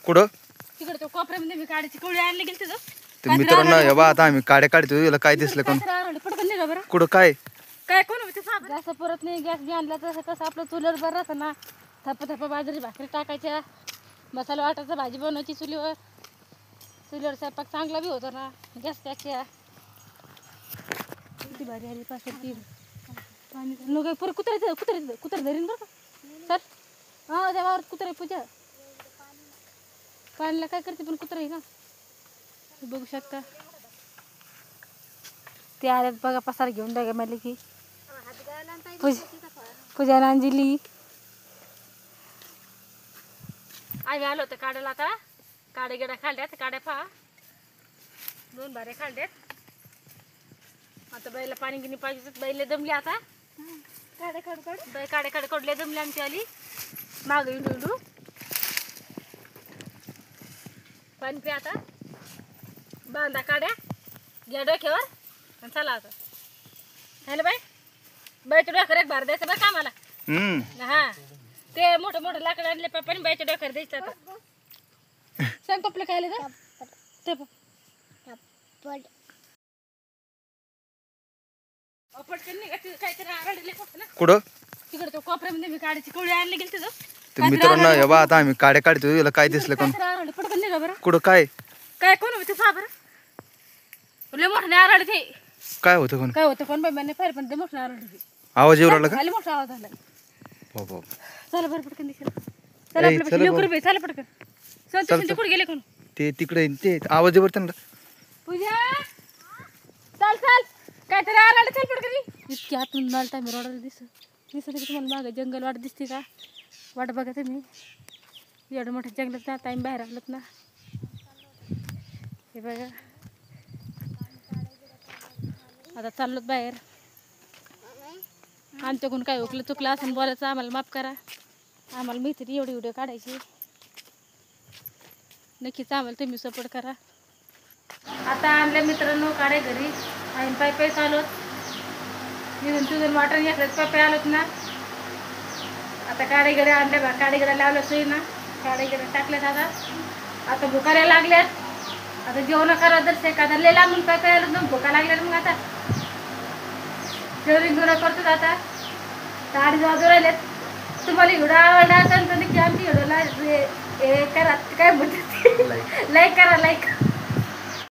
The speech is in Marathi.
कुठं तिकडे तो कोपऱ्यामध्ये मी काड्याची कवळी आणली गेली तिथं. तर मित्रांनो हे बा आता आम्ही काड्या काढतो याला काय दिसलं कोण पटकन निघा बरं. कुठं काय काय कोण होते साहेब? गॅस परत नाही. गॅस बी आणला तसं कसं आपलं चुलीवर बरं राहतं ना. थप्पा बाजरी भाकरी टाकायच्या, मसाला वाटायचा, भाजी बनवायची चुलीवर. चुलीवर स्वयंपाक चांगला बी होतो ना गॅसपेक्षा. किती भारी आली पासती पाणी नो काय परत कुत्रे धरीन बरं का सर. हा देवावर कुत्रे पूजा पाण्याला काय करते पण कुत्रे ना बघू शकता. ते आल्यात बघा पसार घेऊन बघा मला की पूजा अंजली आम्ही आलो होतो काड्याला. आता काड्या गिड्या खाल्ल्यात. काड्या पहा 2 भारे खाल्ल्यात. आता बाईला पाणी गिनी पाहिजे. बाईला दमली आता. काड्या कडले दमली आमची आली माग इंडू पाणी पे. आता बांधा काड्या घ्या डोक्यावर आणि चला आता. हॅलो बाईच्या डोक्यावर एक भार द्यायचं बरं का मला. हा ते मोठं लाकड आणले पप्पाने बाईच्या डोक्यावर द्यायचं. आता सांग पप्पला काय आलं ते कुठं तिकडे तो कोपऱ्यामध्ये मी काड्याची कवळी आणली गेली तिथं. तर मित्रांनो हे बा आता आम्ही काड्या काढतो याला काय दिसलं कोण पटकन निघा बरं. कुठं काय कोण होते साहेब? लय मोठं आरडे ते काय होतं कोण काय होतं कोण बाई मला फायर पण ते मोठं आरडे आवाज येऊ लागला का? खाली मोठा आवाज आला. बाबा चला बरं पटकन दिसेल. चला आपलं लवकर बाई चला पटकन. संतोष कुठे गेले कोण? ते तिकडे ते आवाज येवर त्यांना पूजा चल काय तरी आरडे चल पटकन. इतकी आतून मला टाइम रोडाला दिसत तुम्हाला मागं जंगल वाट दिसते का? वाट बघा तुम्ही. एवढं मोठ्या जंगलात ना टाइम बाहेर आलत ना. हे बघा आता चाललोत बाहेर. आमच्याकडून काय ओकलं चुकलं असं बोलायचं आम्हाला माफ करा. आम्हाला माहिती एवढी व्हिडिओ काढायची. नक्कीच आम्हाला तुम्ही सपोर्ट करा. आता आणल्या मित्रांनो काढाय घरी आणि पाय चालवत तुझं वाटण घेतलं पाय आलोत ना. आता काडेगिऱ्या आणल्या बा. काडेगिऱ्या लावल्या सोयी ना. काडेगिऱ्या टाकल्यात. आता भुकायला लागल्यात. आता जेवण करा तर एखादा लय लांबून पाय आलं ना भुका लागल्यात. मग आता जेवण गुरा करतो. आता 8 वाजून राहिलेत. तुम्हाला व्हिडिओ आवडला असेल तर नक्की आमची व्हिडिओला हे करा काय म्हणतात लाईक करा.